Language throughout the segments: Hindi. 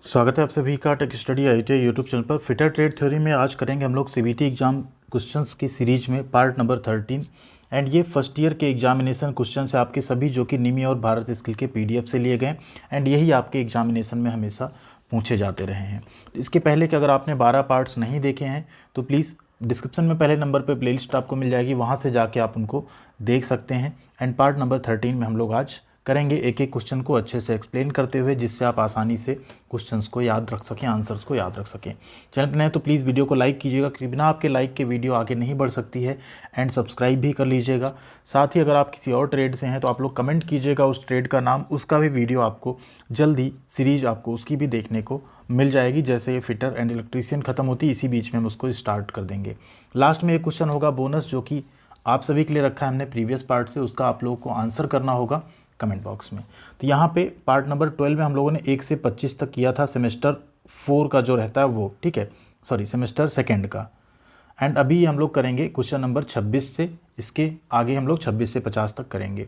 स्वागत है आप सभी का tech study ITI YouTube channel पर। फिटर ट्रेड थ्योरी में आज करेंगे हम लोग सीबीटी एग्जाम क्वेश्चंस की सीरीज में पार्ट नंबर 13। एंड ये फर्स्ट ईयर के एग्जामिनेशन क्वेश्चन है आपके सभी, जो कि निमी और भारत स्किल के पीडीएफ से लिए गए। एंड यही आपके एग्जामिनेशन में हमेशा पूछे जाते रहे हैं। इसके पहले कि अगर आपने 12 पार्ट्स नहीं देखे हैं तो प्लीज़ डिस्क्रिप्शन में पहले नंबर पर प्लेलिस्ट आपको मिल जाएगी, वहाँ से जाके आप उनको देख सकते हैं। एंड पार्ट नंबर 13 में हम लोग आज करेंगे एक एक क्वेश्चन को अच्छे से एक्सप्लेन करते हुए, जिससे आप आसानी से क्वेश्चंस को याद रख सकें, आंसर्स को याद रख सकें। चैनल पर नए तो प्लीज़ वीडियो को लाइक कीजिएगा, क्योंकि बिना आपके लाइक के वीडियो आगे नहीं बढ़ सकती है। एंड सब्सक्राइब भी कर लीजिएगा। साथ ही अगर आप किसी और ट्रेड से हैं तो आप लोग कमेंट कीजिएगा उस ट्रेड का नाम, उसका भी वीडियो आपको जल्दी सीरीज आपको उसकी भी देखने को मिल जाएगी। जैसे ये फिटर एंड इलेक्ट्रीशियन खत्म होती है, इसी बीच में हम उसको स्टार्ट कर देंगे। लास्ट में एक क्वेश्चन होगा बोनस, जो कि आप सभी के लिए रखा है हमने प्रीवियस पार्ट से, उसका आप लोगों को आंसर करना होगा कमेंट बॉक्स में। तो यहाँ पे पार्ट नंबर 12 में हम लोगों ने 1 से 25 तक किया था, सेमेस्टर 4 का जो रहता है वो, ठीक है, सॉरी सेमेस्टर सेकेंड का। एंड अभी हम लोग करेंगे क्वेश्चन नंबर 26 से, इसके आगे हम लोग 26 से 50 तक करेंगे।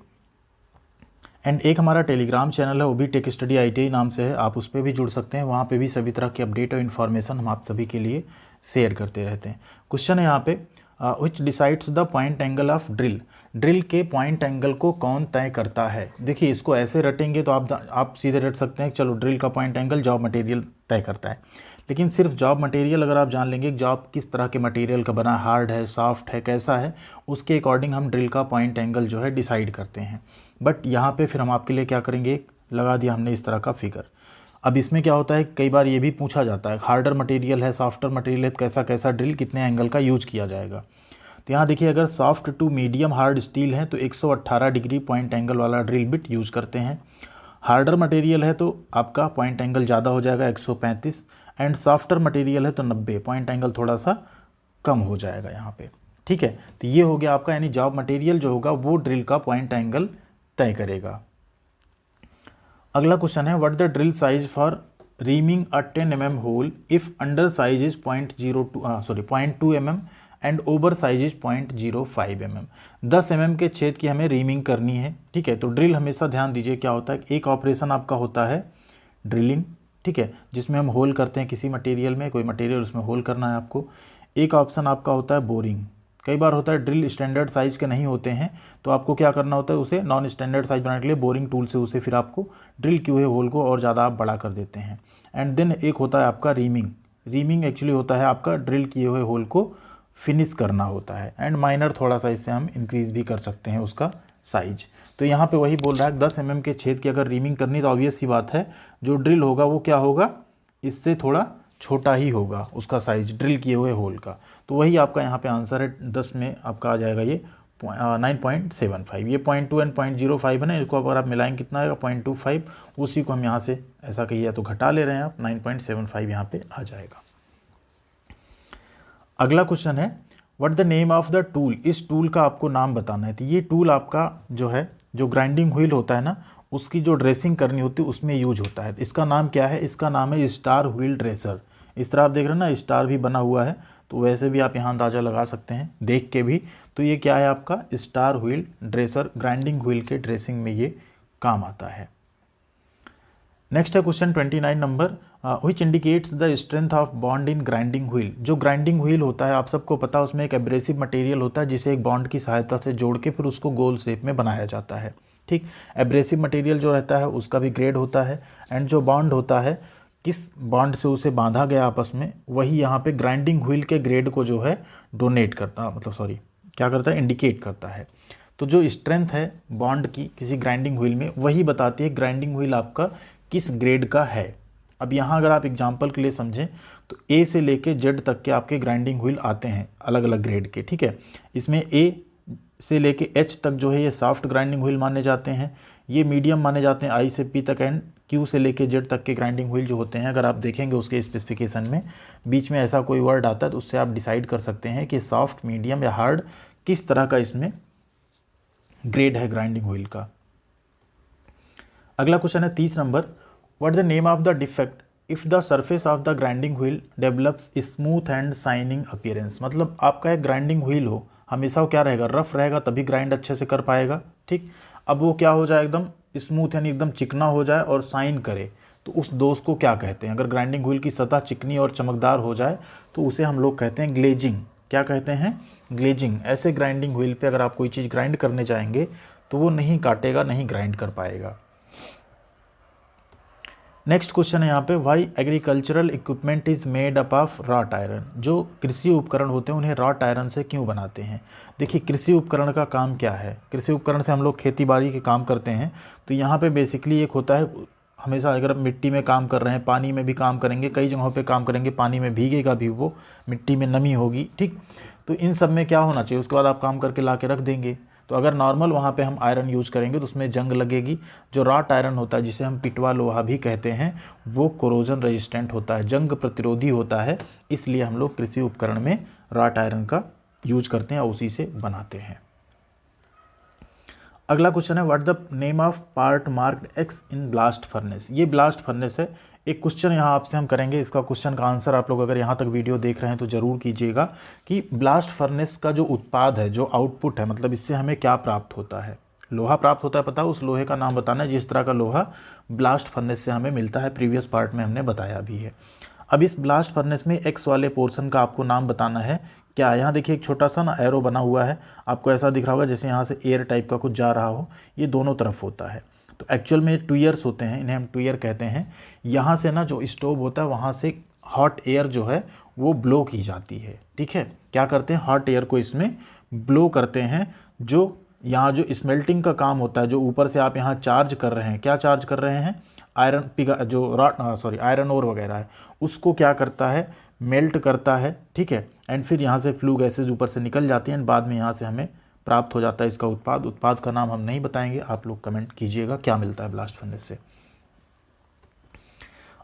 एंड एक हमारा टेलीग्राम चैनल है, वो भी टेक स्टडी आईटीआई नाम से है, आप उस पर भी जुड़ सकते हैं। वहाँ पे भी सभी तरह की अपडेट और इन्फॉर्मेशन हम आप सभी के लिए शेयर करते रहते हैं। क्वेश्चन है यहाँ पे, विच decides the point angle of drill. Drill के पॉइंट एंगल को कौन तय करता है। देखिए इसको ऐसे रटेंगे तो आप सीधे रट सकते हैं, चलो ड्रिल का पॉइंट एंगल जॉब मटेरियल तय करता है। लेकिन सिर्फ जॉब मटेरियल अगर आप जान लेंगे, जॉब किस तरह के मटेरियल का बना, हार्ड है, सॉफ्ट है, कैसा है, उसके अकॉर्डिंग हम ड्रिल का पॉइंट एंगल जो है डिसाइड करते हैं। बट यहाँ पे फिर हम आपके लिए क्या करेंगे, लगा दिया हमने इस तरह का फिगर। अब इसमें क्या होता है, कई बार ये भी पूछा जाता है, हार्डर मटेरियल है, सॉफ्टर मटेरियल है, कैसा कैसा ड्रिल कितने एंगल का यूज किया जाएगा। तो यहाँ देखिए, अगर soft to medium hard steel है तो 118 डिग्री पॉइंट एंगल वाला ड्रिल बिट यूज़ करते हैं। हार्डर मटेरियल है तो आपका पॉइंट एंगल ज़्यादा हो जाएगा 135, एंड सॉफ्टर मटेरियल है तो 90, पॉइंट एंगल थोड़ा सा कम हो जाएगा यहाँ पे, ठीक है। तो ये हो गया आपका, यानी जॉब मटेरियल जो होगा वो ड्रिल का पॉइंट एंगल तय करेगा। अगला क्वेश्चन है, what the drill size for reaming a 10 mm hole if under size is 0.2 mm and over size is 0.05 mm। 10 mm के छेद की हमें रीमिंग करनी है, ठीक है। तो ड्रिल हमेशा ध्यान दीजिए क्या होता है, एक ऑपरेशन आपका होता है ड्रिलिंग, ठीक है, जिसमें हम होल करते हैं किसी मटेरियल में, कोई मटेरियल उसमें होल करना है आपको। एक ऑप्शन आपका होता है बोरिंग। कई बार होता है ड्रिल स्टैंडर्ड साइज़ के नहीं होते हैं, तो आपको क्या करना होता है, उसे नॉन स्टैंडर्ड साइज बनाने के लिए बोरिंग टूल से उसे फिर आपको ड्रिल किए हुए होल को और ज़्यादा आप बड़ा कर देते हैं। एंड देन एक होता है आपका रीमिंग। रीमिंग एक्चुअली होता है आपका ड्रिल किए हुए होल को फिनिश करना होता है। एंड माइनर थोड़ा सा इससे हम इंक्रीज़ भी कर सकते हैं उसका साइज। तो यहाँ पे वही बोल रहा है 10 mm के छेद की अगर रीमिंग करनी तो ऑब्वियस सी बात है, जो ड्रिल होगा वो क्या होगा, इससे थोड़ा छोटा ही होगा उसका साइज ड्रिल किए हुए होल का। तो वही आपका यहाँ पे आंसर है, 10 में आपका आ जाएगा ये 9.75। ये 0.2 एंड 0.05 है ना, इसको अगर आप मिलाएंगे कितना आएगा 0.25, उसी को हम यहाँ से ऐसा कहिए तो घटा ले रहे हैं आप, 9.75 यहाँ पे आ जाएगा। अगला क्वेश्चन है, what the name of the tool. इस टूल का आपको नाम बताना है। तो ये टूल आपका जो है, जो ग्राइंडिंग व्हील होता है ना, उसकी जो ड्रेसिंग करनी होती है उसमें यूज होता है। इसका नाम क्या है, इसका नाम है स्टार व्हील ड्रेसर। इस तरह आप देख रहे हैं ना, स्टार भी बना हुआ है, तो वैसे भी आप यहाँ अंदाज़ा लगा सकते हैं देख के भी। तो ये क्या है आपका star wheel dresser, grinding wheel के ड्रेसिंग में ये काम आता है। नेक्स्ट है question 29 number, which indicates the strength of bond in grinding wheel. जो ग्राइंडिंग व्हील होता है आप सबको पता है, उसमें एक एब्रेसिव मटेरियल होता है जिसे एक बॉन्ड की सहायता से जोड़ के फिर उसको गोल शेप में बनाया जाता है, ठीक। एब्रेसिव मटेरियल जो रहता है उसका भी ग्रेड होता है, एंड जो बॉन्ड होता है, किस बॉन्ड से उसे बांधा गया आपस में, वही यहाँ पे ग्राइंडिंग व्हील के ग्रेड को जो है डोनेट करता, क्या करता है, इंडिकेट करता है। तो जो स्ट्रेंथ है बॉन्ड की किसी ग्राइंडिंग व्हील में, वही बताती है ग्राइंडिंग व्हील आपका किस ग्रेड का है। अब यहाँ अगर आप एग्जांपल के लिए समझें तो ए से लेके जेड तक के आपके ग्राइंडिंग व्हील आते हैं अलग अलग ग्रेड के, ठीक है। इसमें ए से लेके एच तक जो है ये सॉफ्ट ग्राइंडिंग व्हील माने जाते हैं, ये मीडियम माने जाते हैं आई से पी तक, एंड क्यू से लेके जेड तक के ग्राइंडिंग व्हील जो होते हैं, अगर आप देखेंगे उसके स्पेसिफिकेशन में बीच में ऐसा कोई वर्ड आता है तो उससे आप डिसाइड कर सकते हैं कि सॉफ्ट, मीडियम या हार्ड किस तरह का इसमें ग्रेड है ग्राइंडिंग व्हील का। अगला क्वेश्चन है 30 number, what the name of the defect if the surface of the grinding wheel develops smooth and shining appearance. मतलब आपका एक ग्राइंडिंग व्हील हो, हमेशा वो क्या रहेगा, रफ रहेगा, तभी ग्राइंड अच्छे से कर पाएगा, ठीक। अब वो क्या हो जाए, एकदम स्मूथ यानी एकदम चिकना हो जाए और शाइन करे, तो तो उस दोष को क्या कहते हैं? अगर ग्राइंडिंग व्हील की सतह चिकनी और चमकदार हो जाए तो उसे हम लोग कहते हैं ग्लेजिंग। क्या कहते हैं? ग्लेजिंग। ऐसे ग्राइंडिंग व्हील पे अगर आप कोई चीज़ ग्राइंड करने जाएंगे तो वो नहीं काटेगा, नहीं ग्राइंड कर पाएगा। नेक्स्ट क्वेश्चन है यहाँ पे, why agricultural equipment is made up of wrought iron. जो कृषि उपकरण होते हैं उन्हें रॉट आयरन से क्यों बनाते हैं? देखिए, कृषि उपकरण का काम क्या है? कृषि उपकरण से हम लोग खेती बाड़ी के काम करते हैं। तो यहाँ पे बेसिकली एक होता है, हमेशा अगर आप मिट्टी में काम कर रहे हैं, पानी में भी काम करेंगे, कई जगहों पे काम करेंगे, पानी में भीगेगा भी वो, मिट्टी में नमी होगी, ठीक। तो इन सब में क्या होना चाहिए, उसके बाद आप काम करके ला के रख देंगे। तो अगर नॉर्मल वहाँ पे हम आयरन यूज करेंगे तो उसमें जंग लगेगी। जो रॉट आयरन होता है, जिसे हम पिटवा लोहा भी कहते हैं, वो कोरोजन रेजिस्टेंट होता है, जंग प्रतिरोधी होता है। इसलिए हम लोग कृषि उपकरण में रॉट आयरन का यूज करते हैं और उसी से बनाते हैं। अगला क्वेश्चन है, what the name of part marked X in blast furnace. ये ब्लास्ट फर्नेस है। एक क्वेश्चन यहाँ आपसे हम करेंगे, इसका क्वेश्चन का आंसर आप लोग अगर यहाँ तक वीडियो देख रहे हैं तो ज़रूर कीजिएगा कि ब्लास्ट फर्नेस का जो उत्पाद है, जो आउटपुट है, मतलब इससे हमें क्या प्राप्त होता है। लोहा प्राप्त होता है, पता है, उस लोहे का नाम बताना है जिस तरह का लोहा ब्लास्ट फर्नेस से हमें मिलता है। प्रीवियस पार्ट में हमने बताया भी है। अब इस ब्लास्ट फर्नेस में एक्स वाले पोर्शन का आपको नाम बताना है। क्या, यहाँ देखिए एक छोटा सा ना एरो बना हुआ है, आपको ऐसा दिख रहा होगा जैसे यहाँ से एयर टाइप का कुछ जा रहा हो। ये दोनों तरफ होता है। तो एक्चुअल में टूयर्स होते हैं, इन्हें हम टूयर कहते हैं। यहाँ से ना जो स्टोव होता है वहाँ से हॉट एयर जो है वो ब्लो की जाती है, ठीक है। क्या करते हैं, हॉट एयर को इसमें ब्लो करते हैं। जो यहाँ जो स्मेल्टिंग का काम होता है, जो ऊपर से आप यहाँ चार्ज कर रहे हैं, क्या चार्ज कर रहे हैं, आयरन पिघा, जो आयरन ओर वगैरह है, उसको क्या करता है, मेल्ट करता है, ठीक है। एंड फिर यहाँ से फ्लू गैसेज ऊपर से निकल जाती हैं एंड बाद में यहाँ से हमें प्राप्त हो जाता है इसका उत्पाद। उत्पाद का नाम हम नहीं बताएंगे, आप लोग कमेंट कीजिएगा क्या मिलता है ब्लास्ट फर्नेस से।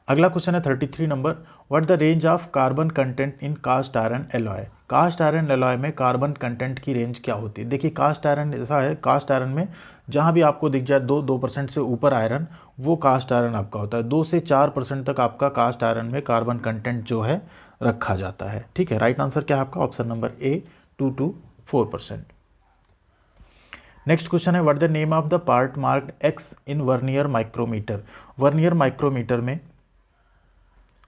अगला क्वेश्चन है 33 number, what the range of carbon content in cast iron alloy. Cast iron alloy में कार्बन कंटेंट की रेंज क्या होती है? देखिए, कास्ट आयरन ऐसा है, कास्ट आयरन में जहाँ भी आपको दिख जाए 2% से ऊपर आयरन, वो कास्ट आयरन आपका होता है। 2 से 4% तक आपका कास्ट आयरन में कार्बन कंटेंट जो है रखा जाता है, ठीक है। राइट आंसर क्या है आपका? Option number A, 2 to 4%। Next question है, what the name of the part marked X in vernier micrometer. Vernier micrometer में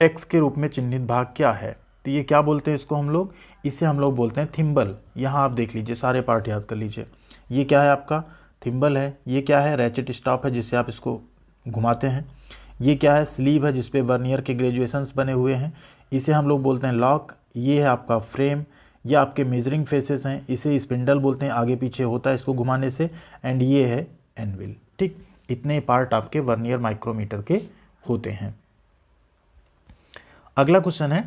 एक्स के रूप में चिन्हित भाग क्या है? तो ये क्या बोलते हैं इसको हम लोग? इसे हम लोग बोलते हैं थिम्बल। यहाँ आप देख लीजिए, सारे पार्ट याद कर लीजिए। ये क्या है आपका? थिम्बल है। ये क्या है? रैचेट स्टॉप है जिससे आप इसको घुमाते हैं। ये क्या है? स्लीव है जिसपे वर्नियर के ग्रेजुएशंस बने हुए हैं, इसे हम लोग बोलते हैं लॉक। ये है आपका फ्रेम, ये आपके मेजरिंग फेसेस हैं, इसे स्पिंडल बोलते हैं, आगे पीछे होता है इसको घुमाने से। एंड ये है एनविल, ठीक। इतने पार्ट आपके वर्नियर माइक्रोमीटर के होते हैं। अगला क्वेश्चन है,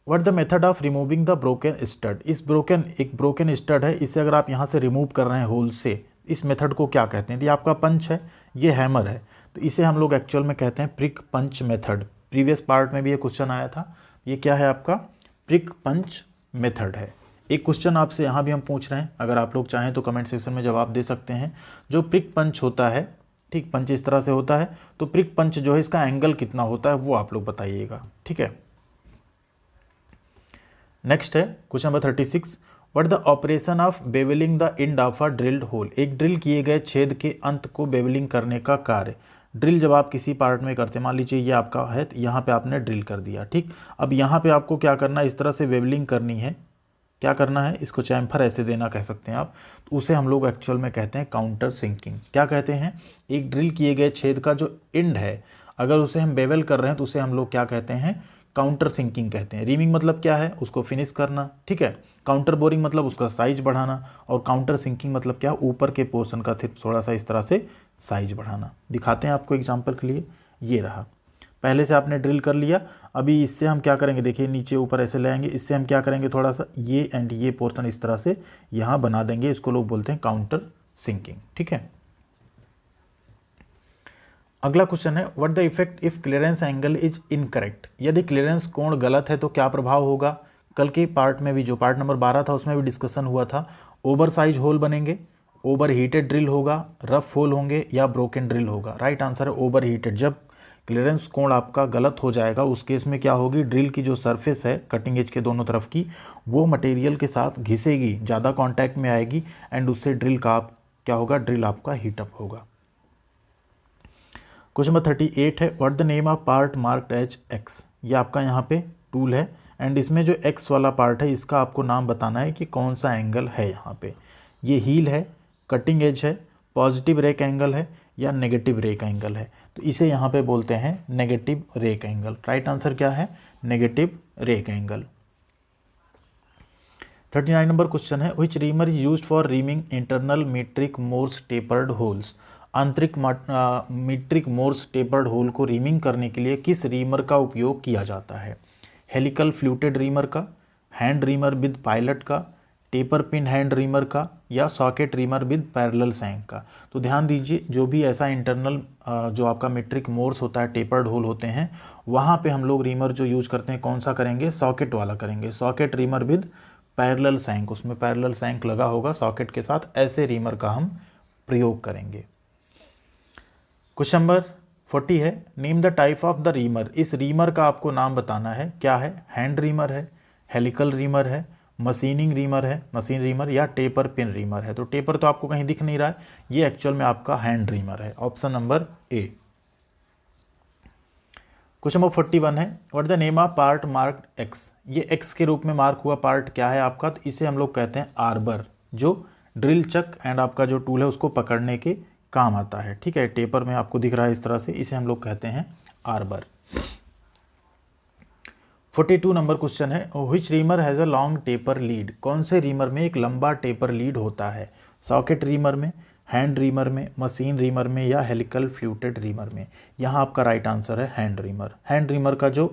what the method of removing the broken stud. एक ब्रोकन स्टड है, इसे अगर आप यहाँ से रिमूव कर रहे हैं होल से, इस मेथड को क्या कहते हैं? ये आपका पंच है, ये हैमर है, तो इसे हम लोग एक्चुअल में कहते हैं प्रिक पंच मेथड। प्रीवियस पार्ट में भी ये क्वेश्चन आया था। ये क्या है आपका? प्रिक पंच मेथड है। एक क्वेश्चन आपसे यहाँ भी हम पूछ रहे हैं, अगर आप लोग चाहें तो कमेंट सेक्शन में जवाब दे सकते हैं। जो प्रिक पंच होता है, ठीक, पंच इस तरह से होता है, तो प्रिक पंच जो है इसका एंगल कितना होता है वो आप लोग बताइएगा, ठीक है। नेक्स्ट है question number 36, what the operation of bevelling the end of a drilled hole. एक ड्रिल किए गए छेद के अंत को बेवलिंग करने का कार्य। ड्रिल जब आप किसी पार्ट में करते हैं, मान लीजिए ये आपका है, तो यहाँ पे आपने ड्रिल कर दिया, ठीक। अब यहाँ पे आपको क्या करना है, इस तरह से बेवलिंग करनी है। क्या करना है, इसको चैम्फर ऐसे देना कह सकते हैं आप, तो उसे हम लोग एक्चुअल में कहते हैं काउंटर सिंकिंग। क्या कहते हैं? एक ड्रिल किए गए छेद का जो एंड है, अगर उसे हम बेवल कर रहे हैं तो उसे हम लोग क्या कहते हैं? काउंटर सिंकिंग कहते हैं। रीमिंग मतलब क्या है? उसको फिनिश करना, ठीक है। काउंटर बोरिंग मतलब उसका साइज बढ़ाना, और काउंटर सिंकिंग मतलब क्या? ऊपर के पोर्शन का थोड़ा सा इस तरह से साइज बढ़ाना। दिखाते हैं आपको एग्जांपल के लिए। ये रहा, पहले से आपने ड्रिल कर लिया। अभी इससे हम क्या करेंगे, देखिए नीचे ऊपर ऐसे ले आएंगे, इससे हम क्या करेंगे, थोड़ा सा ये एंड ये पोर्शन इस तरह से यहाँ बना देंगे। इसको लोग बोलते हैं काउंटर सिंकिंग, ठीक है। अगला क्वेश्चन है, what the effect if clearance angle is incorrect. यदि क्लियरेंस कोण गलत है तो क्या प्रभाव होगा? कल के पार्ट में भी, जो पार्ट नंबर 12 था, उसमें भी डिस्कशन हुआ था। ओवर साइज होल बनेंगे, ओवर हीटेड ड्रिल होगा, रफ होल होंगे, या ब्रोकन ड्रिल होगा। राइट आंसर है ओवर हीटेड। जब क्लियरेंस कोण आपका गलत हो जाएगा उस केस में क्या होगी, ड्रिल की जो सरफेस है कटिंग एज के दोनों तरफ की, वो मटेरियल के साथ घिसेगी, ज़्यादा कांटेक्ट में आएगी, एंड उससे ड्रिल का क्या होगा, ड्रिल आपका हीटअप होगा। क्वेश्चन नंबर 38 है, what the name of part marked as X. ये आपका यहाँ पे टूल है एंड इसमें जो एक्स वाला पार्ट है इसका आपको नाम बताना है कि कौन सा एंगल है। यहाँ पे ये हील है, कटिंग एज है, पॉजिटिव रेक एंगल है या नेगेटिव रेक एंगल है। तो इसे यहाँ पे बोलते हैं negative rake angle. Right answer क्या है? Negative rake angle. 39 number question है, which reamer is used for reaming internal metric Morse tapered holes. आंतरिक मीट्रिक मोर्स टेपर्ड होल को रीमिंग करने के लिए किस रीमर का उपयोग किया जाता है? हेलिकल फ्लूटेड रीमर का, हैंड रीमर विद पायलट का, टेपर पिन हैंड रीमर का या सॉकेट रीमर विद पैरेलल सैंक का। तो ध्यान दीजिए, जो भी ऐसा इंटरनल जो आपका मीट्रिक मोर्स होता है, टेपर्ड होल होते हैं, वहाँ पे हम लोग रीमर जो यूज करते हैं कौन सा करेंगे? सॉकेट वाला करेंगे। सॉकेट रीमर विद पैरेलल सैंक, उसमें पैरेलल सैंक लगा होगा सॉकेट के साथ, ऐसे रीमर का हम प्रयोग करेंगे। क्वेश्चन नंबर 40 है, name the type of the reamer. इस रीमर का आपको नाम बताना है। क्या है? हैंड रीमर है, हेलिकल रीमर है, मशीनिंग रीमर है, मशीन रीमर या टेपर पिन रीमर है। तो टेपर तो आपको कहीं दिख नहीं रहा है, ये एक्चुअल में आपका हैंड रीमर है। Option number A. Question number 41 है, what the name of part marked x. ये एक्स के रूप में मार्क हुआ पार्ट क्या है आपका? तो इसे हम लोग कहते हैं आर्बर, जो ड्रिल चक एंड आपका जो टूल है उसको पकड़ने के काम आता है। ठीक है, टेपर में आपको दिख रहा है इस तरह से, इसे हम लोग कहते हैं आर्बर। 42 नंबर क्वेश्चन है, which reamer has a long taper lead. कौन से रीमर में एक लंबा टेपर लीड होता है? सॉकेट रीमर में, हैंड रीमर में, मशीन रीमर में या हेलिकल फ्लूटेड रीमर में। यहाँ आपका राइट आंसर है हैंड रीमर। हैंड रीमर का जो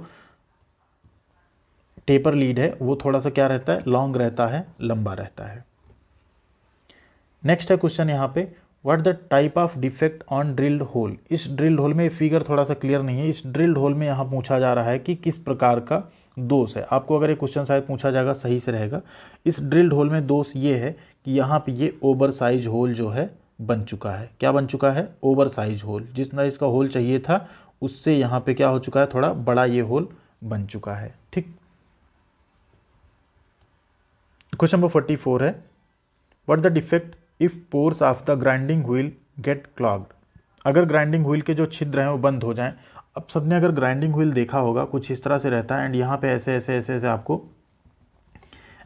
टेपर लीड है वो थोड़ा सा क्या रहता है? लॉन्ग रहता है, लंबा रहता है। नेक्स्ट है क्वेश्चन यहाँ पे, what the type of defect on drilled hole. इस ड्रिल्ड होल में फिगर थोड़ा सा क्लियर नहीं है। इस ड्रिल्ड होल में यहाँ पूछा जा रहा है कि किस प्रकार का दोष है। आपको अगर ये क्वेश्चन शायद पूछा जाएगा सही से रहेगा। इस ड्रिल्ड होल में दोष ये है कि यहाँ पे ये ओवर साइज होल जो है बन चुका है। क्या बन चुका है? Over size hole. जितना इसका होल चाहिए था उससे यहाँ पे क्या हो चुका है? थोड़ा बड़ा ये होल बन चुका है। ठीक। क्वेश्चन नंबर 44 है, what the defect if pores of the grinding wheel get clogged. अगर ग्राइंडिंग व्हील के जो छिद्र हैं वो बंद हो जाएं। अब सबने अगर ग्राइंडिंग व्हील देखा होगा कुछ इस तरह से रहता है एंड यहाँ पे ऐसे ऐसे ऐसे ऐसे आपको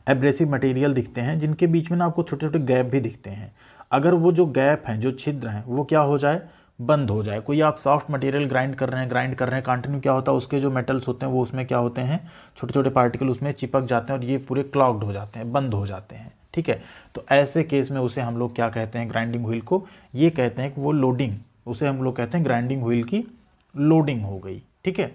एब्रेसिव मटेरियल दिखते हैं, जिनके बीच में ना आपको छोटे छोटे गैप भी दिखते हैं। अगर वो जो गैप हैं, जो छिद्र हैं, वो क्या हो जाए? बंद हो जाए। कोई आप सॉफ्ट मटेरियल ग्राइंड कर रहे हैं कंटिन्यू, क्या होता है? उसके जो मेटल्स होते हैं वो उसमें क्या होते हैं? छोटे छोटे पार्टिकल उसमें चिपक जाते हैं और ये पूरे क्लॉग्ड हो जाते हैं, बंद हो जाते हैं। ठीक है, तो ऐसे केस में उसे हम लोग क्या कहते हैं? ग्राइंडिंग व्हील को ये कहते हैं कि वो लोडिंग, उसे हम लोग कहते हैं ग्राइंडिंग व्हील की लोडिंग हो गई। ठीक है।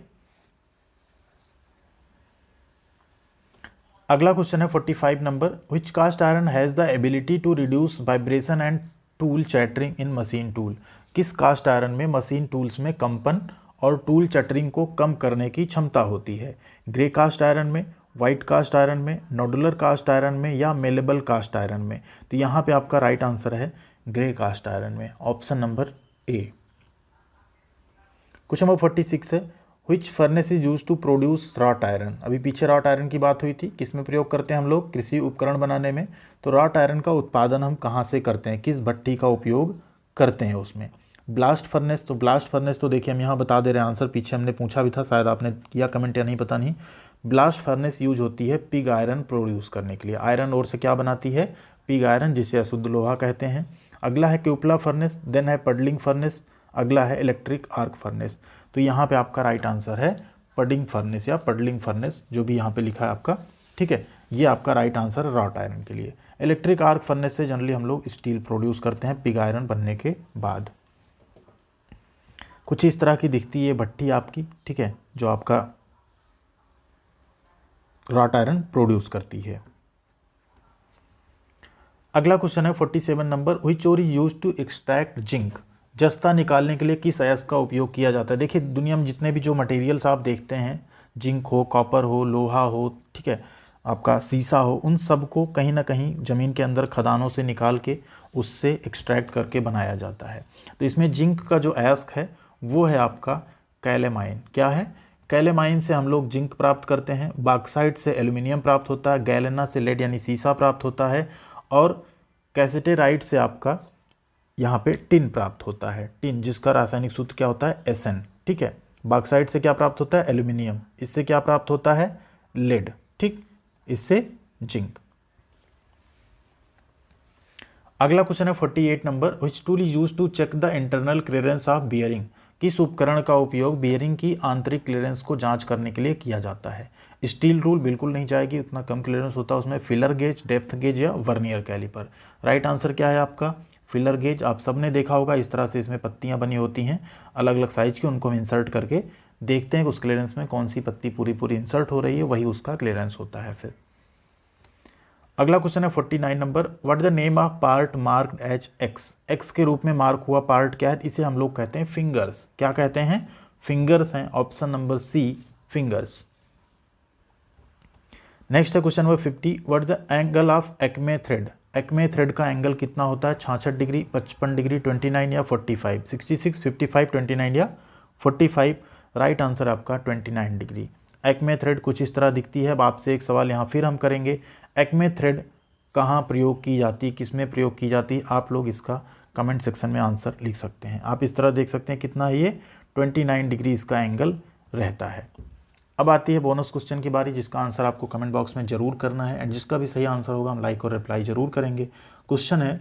अगला क्वेश्चन है 45 number, which cast iron has the ability to reduce vibration and tool chattering in machine tool. किस कास्ट आयरन में मशीन टूल्स में कंपन और टूल चटरिंग को कम करने की क्षमता होती है? ग्रे कास्ट आयरन में, वाइट कास्ट आयरन में, नॉडुलर कास्ट आयरन में या मेलेबल कास्ट आयरन में। तो यहाँ पे आपका राइट आंसर है ग्रे कास्ट आयरन में। Option number A. Question number 46 है, which furnace is use to produce wrought iron. अभी पीछे रॉट आयरन की बात हुई थी, किस में प्रयोग करते हैं हम लोग? कृषि उपकरण बनाने में। तो रॉट आयरन का उत्पादन हम कहाँ से करते हैं? किस भट्टी का उपयोग करते हैं उसमें? Blast furnace. तो ब्लास्ट फर्नेस तो देखिए हम यहाँ बता दे रहे हैं आंसर, पीछे हमने पूछा भी था, शायद आपने किया कमेंट या नहीं पता नहीं। ब्लास्ट फर्नेस यूज होती है पिग आयरन प्रोड्यूस करने के लिए। आयरन ओर से क्या बनाती है? पिग आयरन, जिसे अशुद्ध लोहा कहते हैं। अगला है क्यूपला फर्नेस, देन है पडलिंग फर्नेस, अगला है इलेक्ट्रिक आर्क फर्नेस। तो यहाँ पे आपका राइट आंसर है पडिंग फर्नेस या पडलिंग फर्नेस, जो भी यहाँ पे लिखा है आपका। ठीक है, ये आपका राइट आंसर है रॉट आयरन के लिए। इलेक्ट्रिक आर्क फर्नेस से जनरली हम लोग स्टील प्रोड्यूस करते हैं पिग आयरन बनने के बाद। कुछ इस तरह की दिखती है ये भट्टी आपकी। ठीक है, जो आपका रॉट आयरन प्रोड्यूस करती है। अगला क्वेश्चन है 47 number, which ore is used to extract zinc. जस्ता निकालने के लिए किस अयस्क का उपयोग किया जाता है? देखिए दुनिया में जितने भी जो मटेरियल्स आप देखते हैं, जिंक हो, कॉपर हो, लोहा हो, ठीक है, आपका शीशा हो, उन सब को कहीं ना कहीं ज़मीन के अंदर खदानों से निकाल के उससे एक्सट्रैक्ट करके बनाया जाता है। तो इसमें जिंक का जो अयस्क है वो है आपका कैलेमाइन। क्या है? कैलेमाइन से हम लोग जिंक प्राप्त करते हैं। बॉक्साइट से एल्युमिनियम प्राप्त होता है। गैलेना से लेड यानी सीसा प्राप्त होता है। और कैसेटेराइट से आपका यहाँ पे टिन प्राप्त होता है। टिन जिसका रासायनिक सूत्र क्या होता है, Sn। ठीक है। बॉक्साइट से क्या प्राप्त होता है, एल्यूमिनियम। इससे क्या प्राप्त होता है, लेड। ठीक, इससे जिंक। अगला क्वेश्चन है 48 number, which tool use to check the internal clearance of bearing. किस उपकरण का उपयोग बियरिंग की आंतरिक क्लियरेंस को जांच करने के लिए किया जाता है। स्टील रूल बिल्कुल नहीं जाएगी, उतना कम क्लियरेंस होता है उसमें। फिलर गेज, डेप्थ गेज या वर्नियर कैलिपर। राइट आंसर क्या है आपका, फिलर गेज। आप सबने देखा होगा इस तरह से इसमें पत्तियां बनी होती हैं अलग अलग साइज की, उनको हम इंसर्ट करके देखते हैं कि उस क्लियरेंस में कौन सी पत्ती पूरी पूरी इंसर्ट हो रही है, वही उसका क्लियरेंस होता है फिर। अगला क्वेश्चन है 49 number, what the name of part marked as X. X के रूप में मार्क हुआ पार्ट क्या है, इसे हम लोग कहते हैं फिंगर्स। क्या कहते हैं, फिंगर्स हैं। Option number C, fingers. Next है question number 50, what the angle of Acme thread. Acme thread का एंगल कितना होता है, 66 डिग्री, 55 डिग्री, 29 या 45। 66, 55, 29 या 45। राइट आंसर आपका 29 डिग्री। एक्मे थ्रेड कुछ इस तरह दिखती है। अब आपसे एक सवाल यहाँ फिर हम करेंगे, एक्मे थ्रेड कहाँ प्रयोग की जाती है, किस में प्रयोग की जाती है। आप लोग इसका कमेंट सेक्शन में आंसर लिख सकते हैं। आप इस तरह देख सकते हैं कितना है ये, 29 डिग्री इसका एंगल रहता है। अब आती है बोनस क्वेश्चन की बारी, जिसका आंसर आपको कमेंट बॉक्स में जरूर करना है, एंड जिसका भी सही आंसर होगा हम लाइक और रिप्लाई जरूर करेंगे। क्वेश्चन है,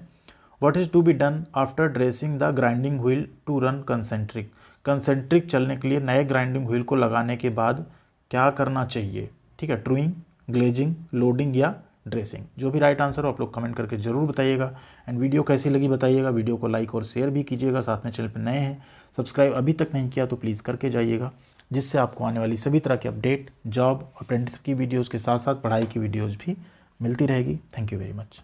what is to be done after dressing the grinding wheel to run concentric. Concentric चलने के लिए नए ग्राइंडिंग व्हील को लगाने के बाद क्या करना चाहिए। ठीक है, ट्रूइंग, ग्लेजिंग, लोडिंग या ड्रेसिंग। जो भी राइट आंसर हो आप लोग कमेंट करके जरूर बताइएगा। एंड वीडियो कैसी लगी बताइएगा, वीडियो को लाइक और शेयर भी कीजिएगा। साथ में चैनल पर नए हैं, सब्सक्राइब अभी तक नहीं किया तो प्लीज़ करके जाइएगा, जिससे आपको आने वाली सभी तरह की अपडेट, जॉब, अप्रेंटिस की वीडियोज़ के साथ साथ पढ़ाई की वीडियोज़ भी मिलती रहेगी। Thank you very much.